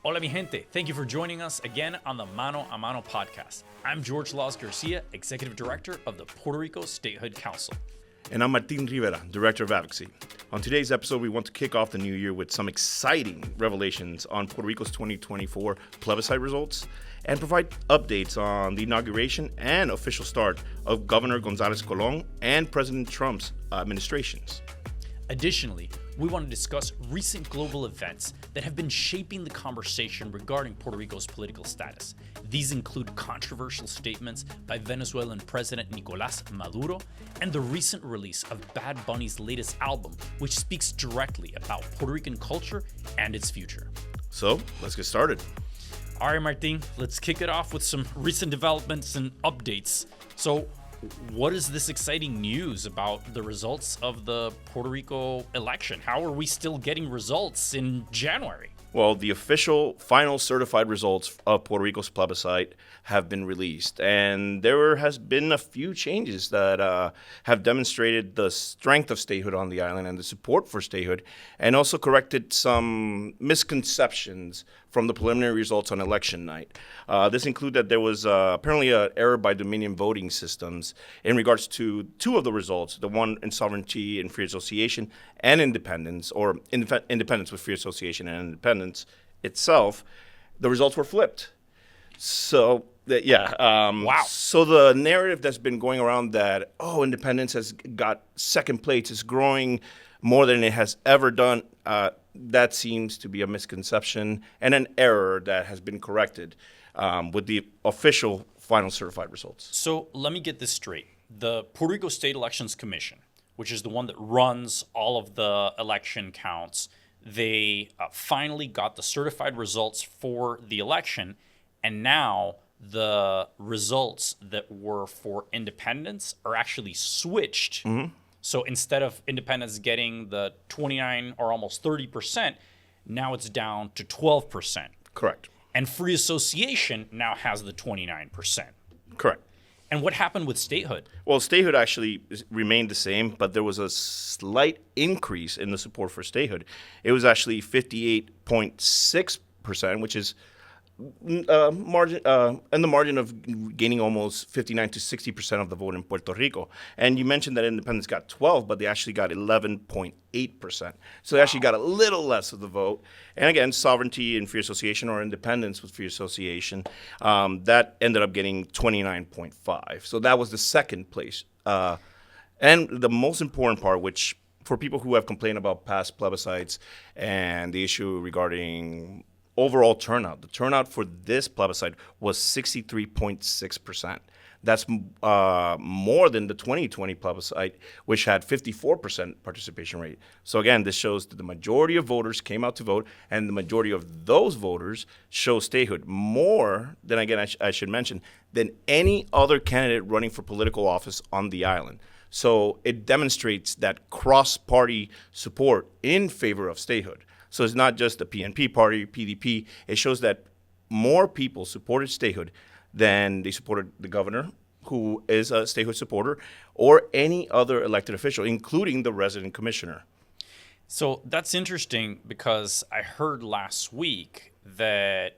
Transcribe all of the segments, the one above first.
Hola mi gente, thank you for joining us again on the Mano podcast. I'm George Laws Garcia, Executive Director of the Puerto Rico Statehood Council. And I'm Martín Rivera, Director of Advocacy. On today's episode, we want to kick off the new year with some exciting revelations on Puerto Rico's 2024 plebiscite results and provide updates on the inauguration and official start of Governor González-Colón and President Trump's administrations. Additionally, we want to discuss recent global events that have been shaping the conversation regarding Puerto Rico's political status. These include controversial statements by Venezuelan President Nicolás Maduro and the recent release of Bad Bunny's latest album, which speaks directly about Puerto Rican culture and its future. So, let's get started. All right, Martin, let's kick it off with some recent developments and updates. So, what is this exciting news about the results of the Puerto Rico election? How are we still getting results in January? Well, the official final certified results of Puerto Rico's plebiscite have been released, and there has been a few changes that have demonstrated the strength of statehood on the island and the support for statehood, and also corrected some misconceptions from the preliminary results on election night. This included that there was apparently an error by Dominion voting systems in regards to two of the results, the one in sovereignty and free association and independence, or independence with free association and independence itself. The results were flipped. So, Wow. So the narrative that's been going around that, independence has got second place, is growing more than it has ever done, that seems to be a misconception and an error that has been corrected with the official final certified results. So let me get this straight. The Puerto Rico State Elections Commission, which is the one that runs all of the election counts, they finally got the certified results for the election, and now the results that were for independence are actually switched. Mm-hmm. So instead of independence getting the 29 or almost 30%, now it's down to 12%. Correct. And free association now has the 29%. Correct. And what happened with statehood? Well, statehood actually remained the same, but there was a slight increase in the support for statehood. It was actually 58.6%, which is in the margin of gaining almost 59 to 60% of the vote in Puerto Rico. And you mentioned that independents got 12, but they actually got 11.8%. So they actually got a little less of the vote. And again, sovereignty and free association, or independence with free association, that ended up getting 29.5. So that was the second place. And the most important part, which for people who have complained about past plebiscites and the issue regarding overall turnout, the turnout for this plebiscite was 63.6%. That's more than the 2020 plebiscite, which had 54% participation rate. So again, this shows that the majority of voters came out to vote, and the majority of those voters show statehood more than, again, I should mention, than any other candidate running for political office on the island. So it demonstrates that cross-party support in favor of statehood. So it's not just the PNP party, PDP. It shows that more people supported statehood than they supported the governor, who is a statehood supporter, or any other elected official, including the resident commissioner. So that's interesting, because I heard last week that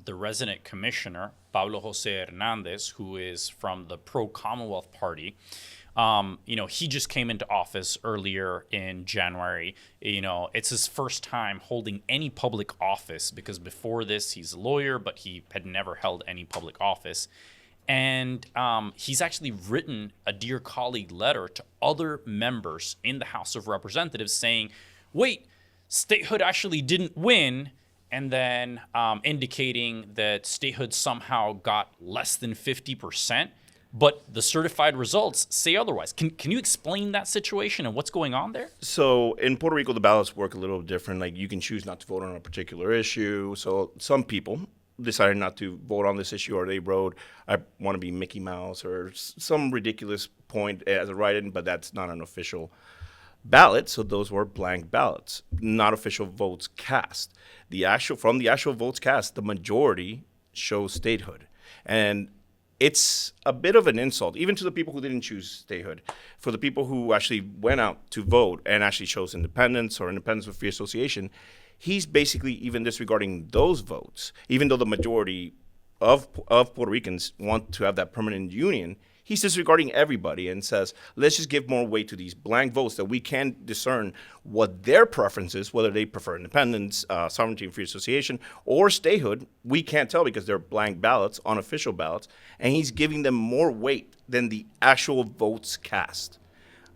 the resident commissioner, Pablo Jose Hernandez, who is from the pro-Commonwealth Party, he just came into office earlier in January. It's his first time holding any public office, because before this, he's a lawyer, but he had never held any public office. And he's actually written a Dear Colleague letter to other members in the House of Representatives saying, wait, statehood actually didn't win, and then indicating that statehood somehow got less than 50%. But the certified results say otherwise. Can you explain that situation and what's going on there? So in Puerto Rico, the ballots work a little different. Like, you can choose not to vote on a particular issue. So some people decided not to vote on this issue, or they wrote, I want to be Mickey Mouse, or some ridiculous point as a write-in, but that's not an official ballot. So those were blank ballots, not official votes cast. From the actual votes cast, the majority shows statehood. And it's a bit of an insult, even to the people who didn't choose statehood. For the people who actually went out to vote and actually chose independence or independence with free association, he's basically even disregarding those votes, even though the majority of Puerto Ricans want to have that permanent union. He's disregarding everybody and says, let's just give more weight to these blank votes that we can discern what their preference is, whether they prefer independence, sovereignty and free association, or statehood. We can't tell because they're blank ballots, unofficial ballots, and he's giving them more weight than the actual votes cast,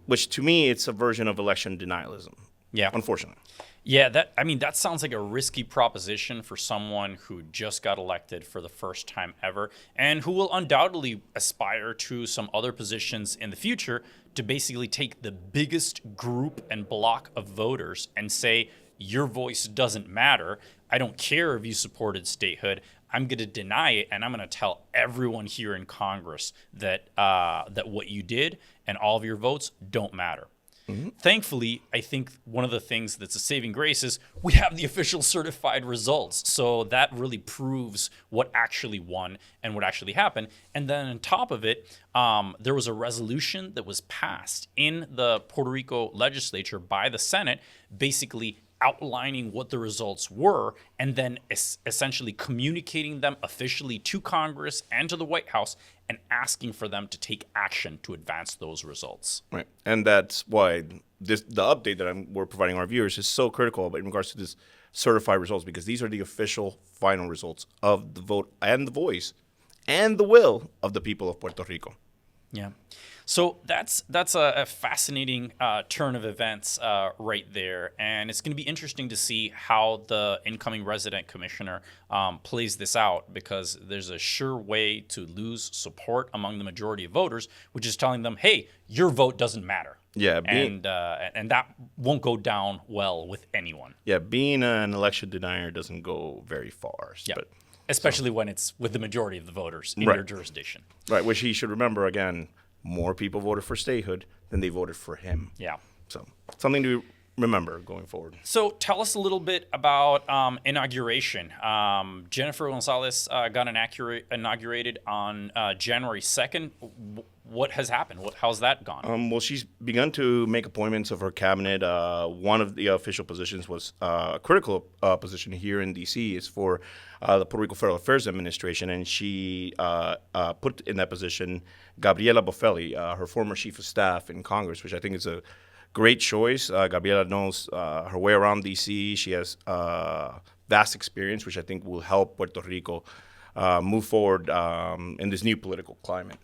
which to me, it's a version of election denialism. Yeah. Unfortunately. Yeah, that sounds like a risky proposition for someone who just got elected for the first time ever and who will undoubtedly aspire to some other positions in the future to basically take the biggest group and block of voters and say, your voice doesn't matter. I don't care if you supported statehood. I'm going to deny it, and I'm going to tell everyone here in Congress that what you did and all of your votes don't matter. Mm-hmm. Thankfully, I think one of the things that's a saving grace is we have the official certified results. So that really proves what actually won and what actually happened. And then on top of it, there was a resolution that was passed in the Puerto Rico legislature by the Senate, basically outlining what the results were and then essentially communicating them officially to Congress and to the White House and asking for them to take action to advance those results. Right. And that's why the update that we're providing our viewers is so critical in regards to this certified results, because these are the official final results of the vote and the voice and the will of the people of Puerto Rico. Yeah. So that's a fascinating turn of events right there. And it's going to be interesting to see how the incoming resident commissioner plays this out, because there's a sure way to lose support among the majority of voters, which is telling them, hey, your vote doesn't matter. Yeah, and that won't go down well with anyone. Yeah, being an election denier doesn't go very far. Yeah. Especially when it's with the majority of the voters in your jurisdiction. Right, which he should remember, again, more people voted for statehood than they voted for him. Yeah. So something to remember going forward. So tell us a little bit about inauguration. Jennifer Gonzalez got inaugurated on January 2nd. What has happened? How's that gone? Well, she's begun to make appointments of her cabinet. One of the official positions was a critical position here in D.C. is for the Puerto Rico Federal Affairs Administration, and she put in that position Gabriela Boffelli, her former chief of staff in Congress, which I think is a great choice. Gabriela knows her way around D.C. She has vast experience, which I think will help Puerto Rico move forward in this new political climate.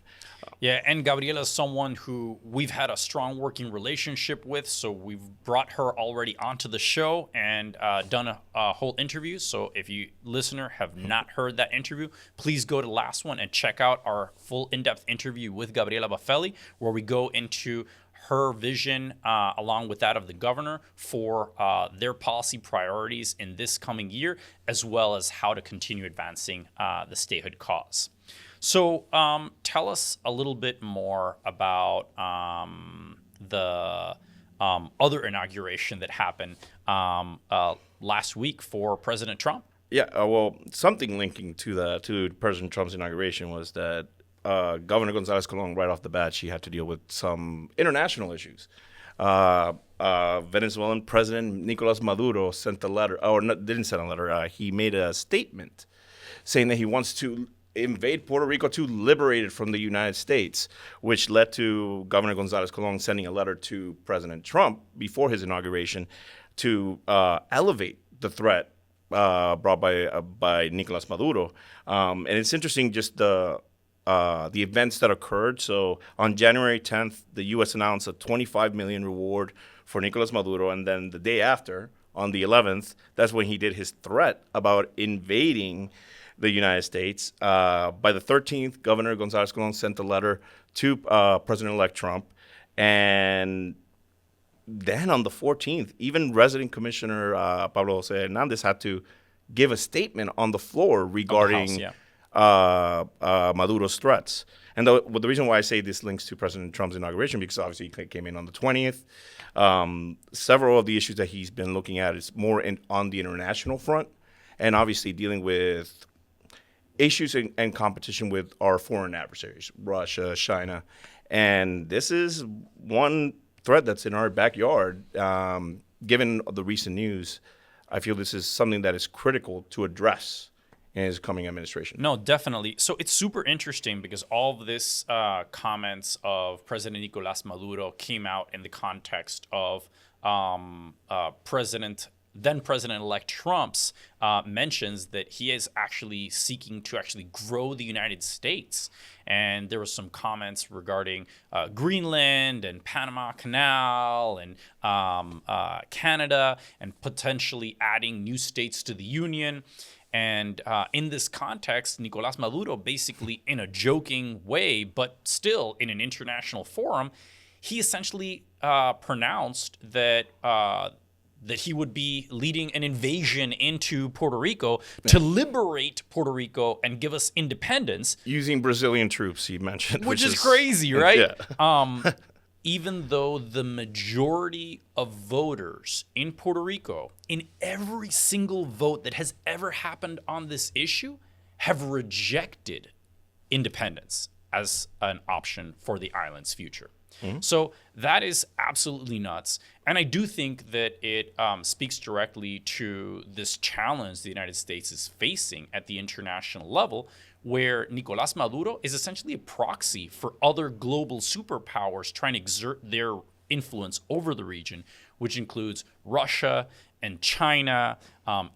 Yeah, and Gabriela is someone who we've had a strong working relationship with, so we've brought her already onto the show and done a whole interview. So if you, listener, have not heard that interview, please go to the last one and check out our full in-depth interview with Gabriela Boffelli, where we go into her vision along with that of the governor for their policy priorities in this coming year, as well as how to continue advancing the statehood cause. So tell us a little bit more about the other inauguration that happened last week for President Trump. Yeah, well, something linking to President Trump's inauguration was that Governor González-Colón, right off the bat, she had to deal with some international issues. Venezuelan President Nicolás Maduro sent a letter, didn't send a letter. He made a statement saying that he wants to invade Puerto Rico to liberate it from the United States, which led to Governor González-Colón sending a letter to President Trump before his inauguration to elevate the threat brought by Nicolás Maduro. And it's interesting just the events that occurred. So on January 10th, the U.S. announced a $25 million reward for Nicolás Maduro, and then the day after, on the 11th, that's when he did his threat about invading the United States. By the 13th, Governor González-Colón sent a letter to President-elect Trump. And then on the 14th, even resident Commissioner Pablo José Hernández had to give a statement on the floor regarding Maduro's threats. And the reason why I say this links to President Trump's inauguration, because obviously he came in on the 20th. Several of the issues that he's been looking at is more on the international front, and obviously dealing with issues and competition with our foreign adversaries, Russia, China. And this is one threat that's in our backyard, given the recent news I feel this is something that is critical to address in his coming administration. No, definitely. So it's super interesting because all of this comments of President Nicolás Maduro came out in the context of then President-elect Trump's mentions that he is actually seeking to actually grow the United States. And there was some comments regarding Greenland and Panama Canal and Canada and potentially adding new states to the Union. And in this context, Nicolás Maduro basically, in a joking way, but still in an international forum, he essentially pronounced that that he would be leading an invasion into Puerto Rico to liberate Puerto Rico and give us independence. Using Brazilian troops, he mentioned. Which is crazy, right? Yeah. Even though the majority of voters in Puerto Rico, in every single vote that has ever happened on this issue, have rejected independence as an option for the island's future. Mm-hmm. So that is absolutely nuts. And I do think that it speaks directly to this challenge the United States is facing at the international level, where Nicolás Maduro is essentially a proxy for other global superpowers trying to exert their influence over the region, which includes Russia and China,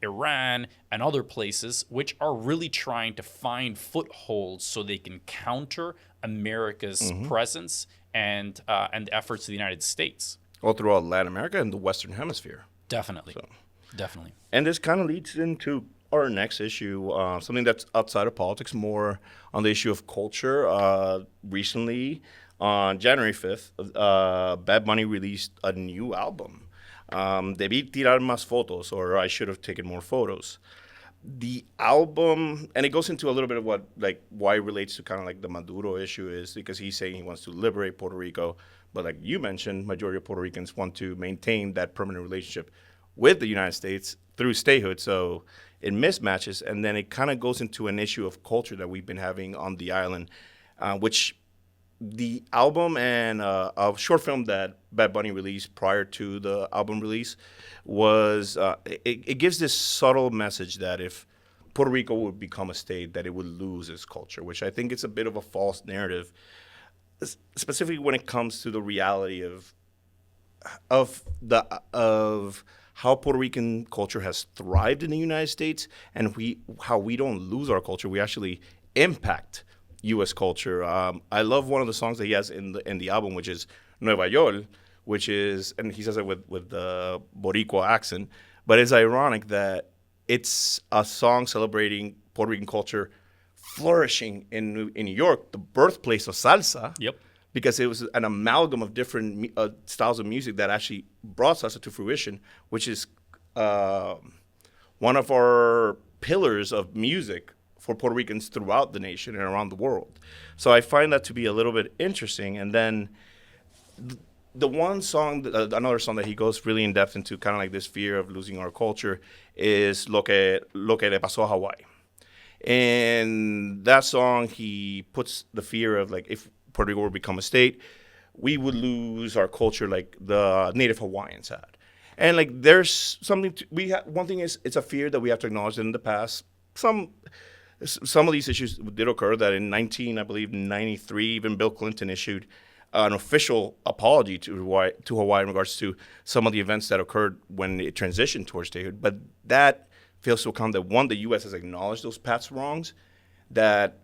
Iran, and other places, which are really trying to find footholds so they can counter America's presence and the efforts of the United States. All throughout Latin America and the Western Hemisphere. Definitely. Definitely. And this kind of leads into our next issue, something that's outside of politics, more on the issue of culture. Recently, on January 5th, Bad Bunny released a new album, Debí tirar más fotos, or I should have taken more photos. The album, and it goes into a little bit of what, like, why it relates to kind of like the Maduro issue is because he's saying he wants to liberate Puerto Rico. But like you mentioned, majority of Puerto Ricans want to maintain that permanent relationship with the United States through statehood. So it mismatches. And then it kind of goes into an issue of culture that we've been having on the island, which the album and a short film that Bad Bunny released prior to the album release was, it gives this subtle message that if Puerto Rico would become a state, that it would lose its culture, which I think it's a bit of a false narrative, specifically when it comes to the reality of how Puerto Rican culture has thrived in the United States and how we don't lose our culture, we actually impact U.S. culture. I love one of the songs that he has in the album, which is Nueva York, which is, and he says it with the Boricua accent, but it's ironic that it's a song celebrating Puerto Rican culture flourishing in New York, the birthplace of salsa. Yep. Because it was an amalgam of different styles of music that actually brought salsa to fruition, which is one of our pillars of music for Puerto Ricans throughout the nation and around the world. So I find that to be a little bit interesting. And then the one song, another song that he goes really in depth into, kind of like this fear of losing our culture, is Lo que le pasó a Hawaii. In that song, he puts the fear of, like, if Puerto Rico would become a state, we would lose our culture like the native Hawaiians had. And, like, there's something, one thing is, it's a fear that we have to acknowledge that in the past, some of these issues did occur, that in 93, even Bill Clinton issued an official apology to Hawaii in regards to some of the events that occurred when it transitioned towards statehood. But that fails to account that, one, the U.S. has acknowledged those past wrongs, that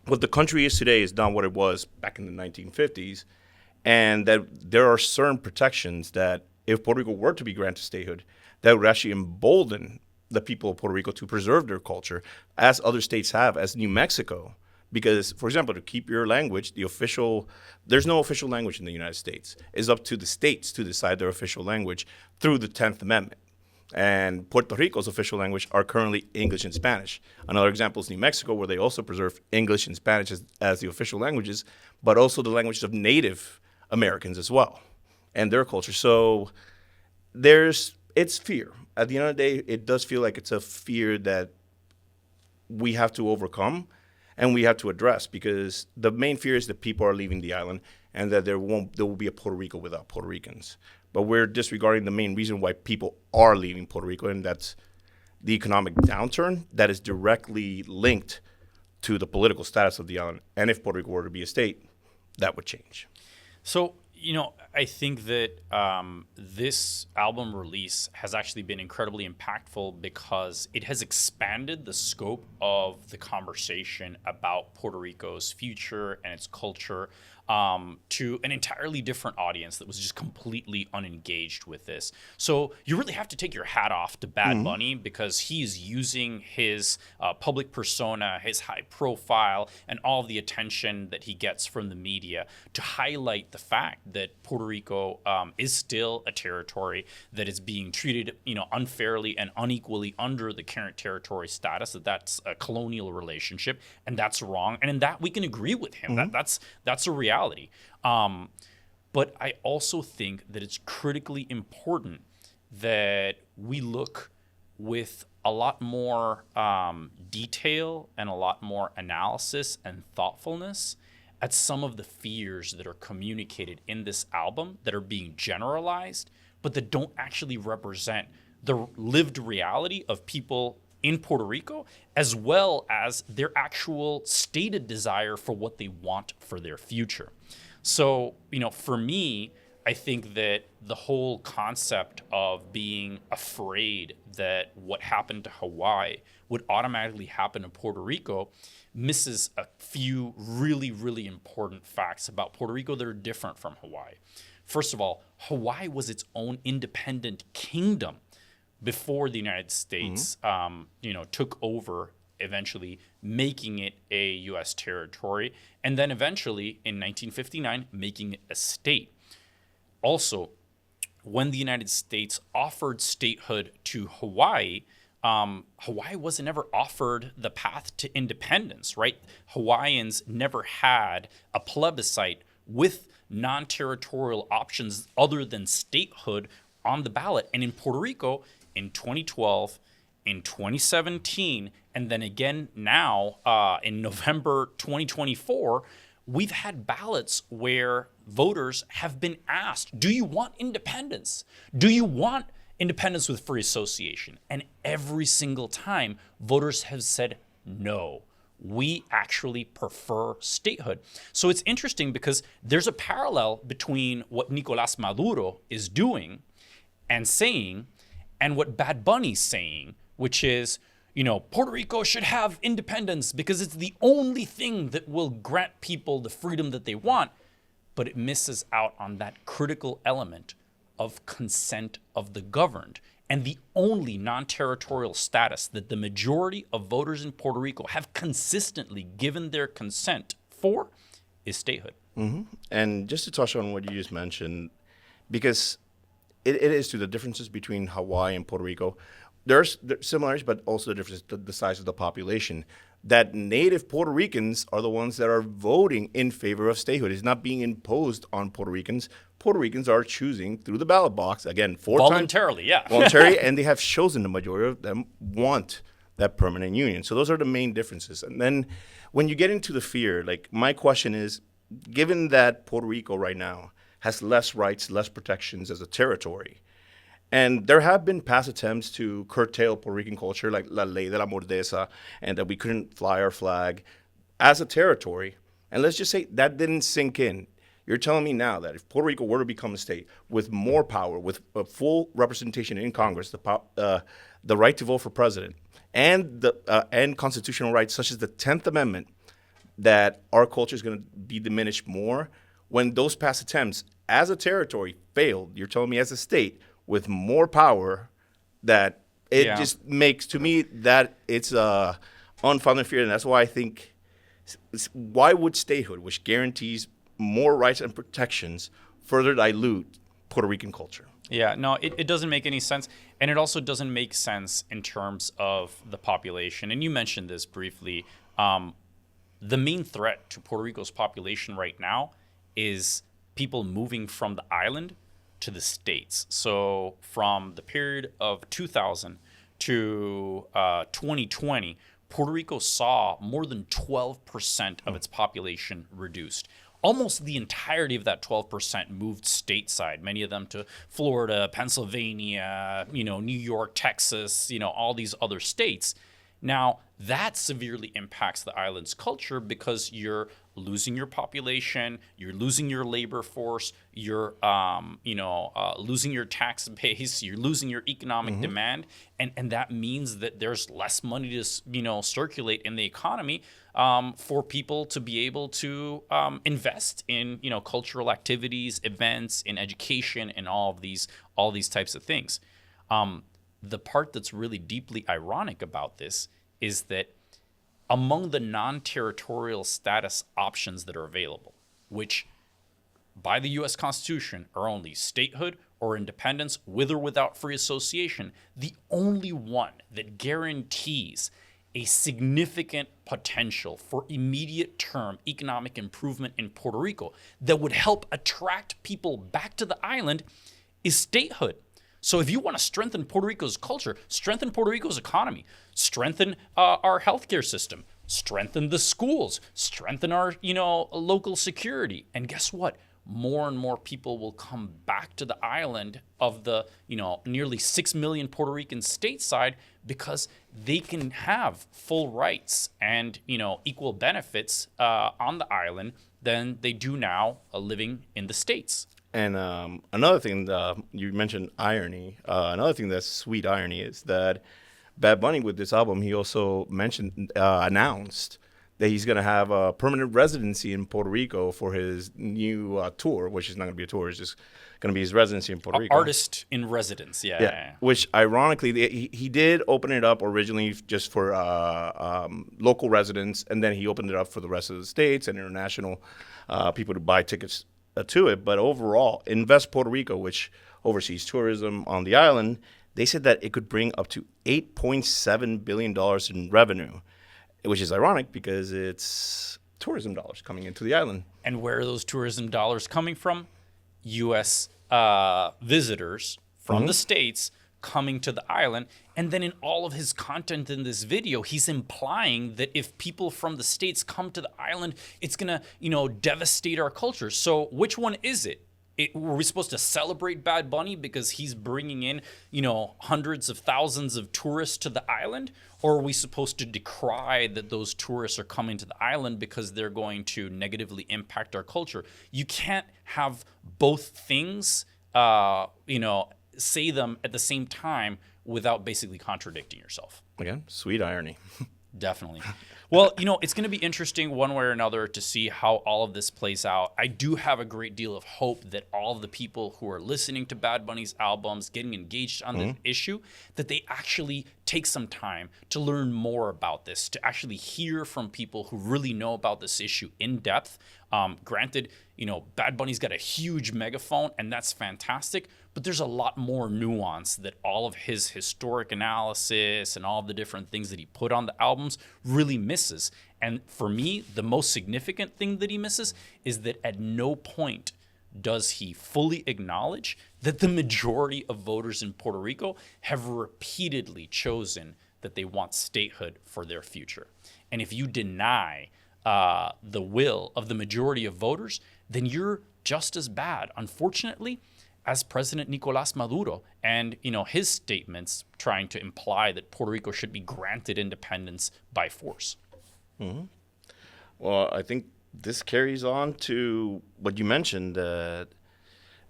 what the country is today is not what it was back in the 1950s, and that there are certain protections that if Puerto Rico were to be granted statehood, that would actually embolden the people of Puerto Rico to preserve their culture, as other states have, as New Mexico. Because, for example, to keep your language, there's no official language in the United States. It's up to the states to decide their official language through the 10th Amendment. And Puerto Rico's official language are currently English and Spanish. Another example is New Mexico, where they also preserve English and Spanish as the official languages, but also the languages of Native Americans as well, and their culture. So it's fear. At the end of the day, it does feel like it's a fear that we have to overcome and we have to address, because the main fear is that people are leaving the island and that there will be a Puerto Rico without Puerto Ricans. but we're disregarding the main reason why people are leaving Puerto Rico, and that's the economic downturn that is directly linked to the political status of the island. And if Puerto Rico were to be a state, that would change. So, I think that this album release has actually been incredibly impactful because it has expanded the scope of the conversation about Puerto Rico's future and its culture to an entirely different audience that was just completely unengaged with this. So you really have to take your hat off to Bad Bunny because he's using his public persona, his high profile, and all of the attention that he gets from the media to highlight the fact that Puerto Rico is still a territory that is being treated, unfairly and unequally under the current territory status. That's a colonial relationship, and that's wrong. And in that, we can agree with him. That's a reality. But I also think that it's critically important that we look with a lot more detail and a lot more analysis and thoughtfulness at some of the fears that are communicated in this album that are being generalized, but that don't actually represent the lived reality of people in Puerto Rico, as well as their actual stated desire for what they want for their future. So, for me, I think that the whole concept of being afraid that what happened to Hawaii would automatically happen to Puerto Rico misses a few really, really important facts about Puerto Rico that are different from Hawaii. First of all, Hawaii was its own independent kingdom before the United States, took over, eventually making it a U.S. territory, and then eventually, in 1959, making it a state. Also, when the United States offered statehood to Hawaii, Hawaii wasn't ever offered the path to independence, right? Hawaiians never had a plebiscite with non-territorial options other than statehood on the ballot. And in Puerto Rico, in 2012, in 2017, and then again now in November 2024, we've had ballots where voters have been asked, do you want independence? Do you want independence with free association? And every single time, voters have said no. We actually prefer statehood. So it's interesting because there's a parallel between what Nicolás Maduro is doing and saying and what Bad Bunny's saying, which is, Puerto Rico should have independence because it's the only thing that will grant people the freedom that they want. But it misses out on that critical element of consent of the governed. And the only non-territorial status that the majority of voters in Puerto Rico have consistently given their consent for is statehood. And just to touch on what you just mentioned, because it is to the differences between Hawaii and Puerto Rico. There's similarities, but also the difference, the size of the population. That native Puerto Ricans are the ones that are voting in favor of statehood. It's not being imposed on Puerto Ricans. Puerto Ricans are choosing through the ballot box, again, voluntarily, voluntarily, and they have chosen, the majority of them want that permanent union. So those are the main differences. And then when you get into the fear, like my question is, given that Puerto Rico right now has less rights, less protections as a territory, and there have been past attempts to curtail Puerto Rican culture, like La Ley de la Mordesa, and that we couldn't fly our flag as a territory. And let's just say that didn't sink in. You're telling me now that if Puerto Rico were to become a state with more power, with a full representation in Congress, the right to vote for president, and constitutional rights such as the 10th Amendment, that our culture is going to be diminished more when those past attempts as a territory failed. You're telling me as a state with more power, that it just makes, to me, that it's unfounded fear. And that's why I think, why would statehood, which guarantees more rights and protections, further dilute Puerto Rican culture? Yeah, no, it doesn't make any sense. And it also doesn't make sense in terms of the population. And you mentioned this briefly. The main threat to Puerto Rico's population right now is people moving from the island to the states. So from the period of 2000 to 2020, Puerto Rico saw more than 12% of its population reduced. almost the entirety of that 12% moved stateside, many of them to Florida, Pennsylvania, New York, Texas, all these other states. Now, that severely impacts the island's culture because you're losing your population, you're losing your labor force, you're losing your tax base, you're losing your economic demand, and that means that there's less money to circulate in the economy for people to be able to invest in cultural activities, events, in education, and all these types of things. The part that's really deeply ironic about this is that among the non-territorial status options that are available, which by the U.S. Constitution are only statehood or independence with or without free association, the only one that guarantees a significant potential for immediate term economic improvement in Puerto Rico that would help attract people back to the island is statehood. So if you want to strengthen Puerto Rico's culture, strengthen Puerto Rico's economy, strengthen our healthcare system, strengthen the schools, strengthen our local security, and guess what? More and more people will come back to the island of the nearly 6 million Puerto Ricans stateside because they can have full rights and equal benefits on the island than they do now living in the States. And another thing, you mentioned irony. Another thing that's sweet irony is that Bad Bunny, with this album, he also announced that he's going to have a permanent residency in Puerto Rico for his new tour, which is not going to be a tour. It's just going to be his residency in Puerto Rico. Artist in residence, yeah. Which, ironically, he did open it up originally just for local residents, and then he opened it up for the rest of the states and international people to buy tickets to it. But overall, Invest Puerto Rico, which oversees tourism on the island, they said that it could bring up to $8.7 billion in revenue, which is ironic because it's tourism dollars coming into the island. And where are those tourism dollars coming from? U.S. Visitors from the States coming to the island. And then in all of his content in this video, he's implying that if people from the States come to the island, it's going to, devastate our culture. So which one is it? Were we supposed to celebrate Bad Bunny because he's bringing in, hundreds of thousands of tourists to the island? Or are we supposed to decry that those tourists are coming to the island because they're going to negatively impact our culture? You can't have both things, say them at the same time without basically contradicting yourself. Again, sweet irony. Definitely. Well, it's going to be interesting one way or another to see how all of this plays out. I do have a great deal of hope that all of the people who are listening to Bad Bunny's albums, getting engaged on the issue, that they actually take some time to learn more about this, to actually hear from people who really know about this issue in depth. Granted, Bad Bunny's got a huge megaphone, and that's fantastic, but there's a lot more nuance that all of his historic analysis and all of the different things that he put on the albums really misses. And for me, the most significant thing that he misses is that at no point does he fully acknowledge that the majority of voters in Puerto Rico have repeatedly chosen that they want statehood for their future. And if you deny the will of the majority of voters, then you're just as bad, unfortunately, as President Nicolás Maduro and his statements trying to imply that Puerto Rico should be granted independence by force. Mm-hmm. Well, I think this carries on to what you mentioned, that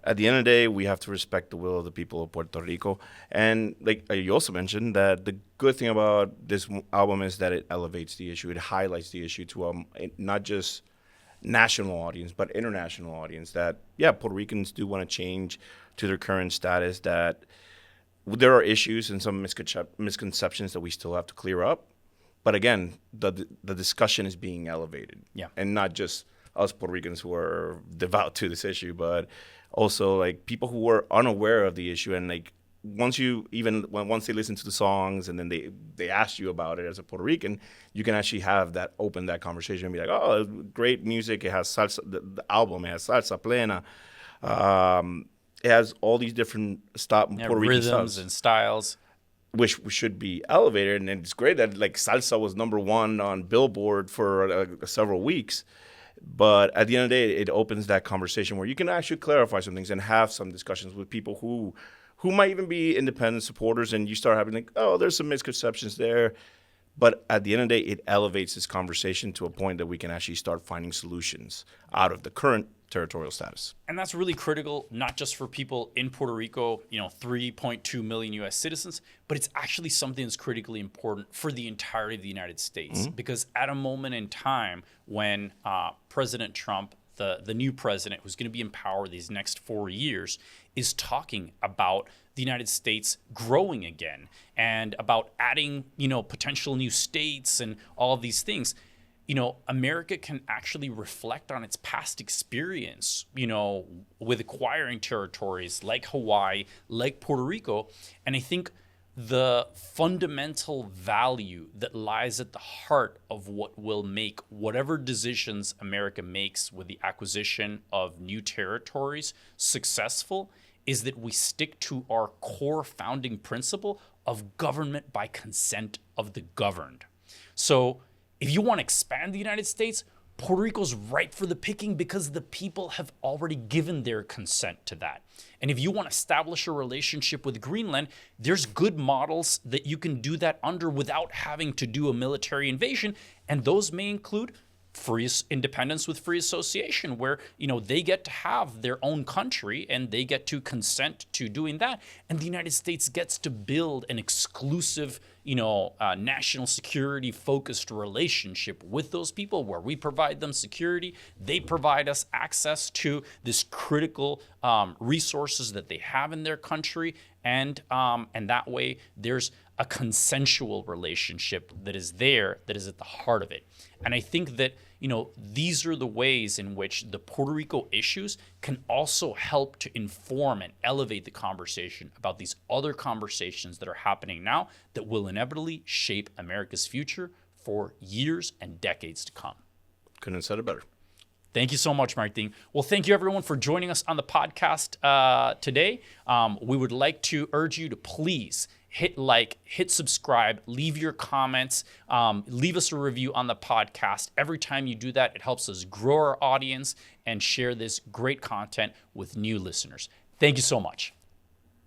at the end of the day, we have to respect the will of the people of Puerto Rico. And like you also mentioned, that the good thing about this album is that it elevates the issue. It highlights the issue to not just national audience, but international audience, that, Puerto Ricans do want to change to their current status, that there are issues and some misconceptions that we still have to clear up. But again, the discussion is being elevated. Yeah. And not just us Puerto Ricans who are devout to this issue, but also like people who were unaware of the issue, and like once they listen to the songs and then they ask you about it as a Puerto Rican, you can actually have that conversation and be like, oh, great music. It has salsa, the album, it has salsa plena. It has all these different Puerto Rican rhythms and styles, which should be elevated. And it's great that like salsa was #1 on Billboard for several weeks. But at the end of the day, it opens that conversation where you can actually clarify some things and have some discussions with people who might even be independent supporters, and you start having like, oh, there's some misconceptions there. But at the end of the day, it elevates this conversation to a point that we can actually start finding solutions out of the current territorial status. And that's really critical, not just for people in Puerto Rico, 3.2 million U.S. citizens, but it's actually something that's critically important for the entirety of the United States. Because at a moment in time when President Trump, the new president who's going to be in power these next 4 years, is talking about the United States growing again and about adding, potential new states and all of these things, America can actually reflect on its past experience, with acquiring territories like Hawaii, like Puerto Rico. And I think the fundamental value that lies at the heart of what will make whatever decisions America makes with the acquisition of new territories successful is that we stick to our core founding principle of government by consent of the governed. So if you want to expand the United States, Puerto Rico's ripe for the picking because the people have already given their consent to that. And if you want to establish a relationship with Greenland, there's good models that you can do that under without having to do a military invasion. And those may include free independence with free association, where they get to have their own country and they get to consent to doing that, and the United States gets to build an exclusive national security focused relationship with those people, where we provide them security, they provide us access to this critical resources that they have in their country, and that way there's a consensual relationship that is there, that is at the heart of it. And I think that, these are the ways in which the Puerto Rico issues can also help to inform and elevate the conversation about these other conversations that are happening now that will inevitably shape America's future for years and decades to come. Couldn't have said it better. Thank you so much, Martín. Well, thank you, everyone, for joining us on the podcast today. We would like to urge you to please hit like, hit subscribe, leave your comments, leave us a review on the podcast. Every time you do that, it helps us grow our audience and share this great content with new listeners. Thank you so much.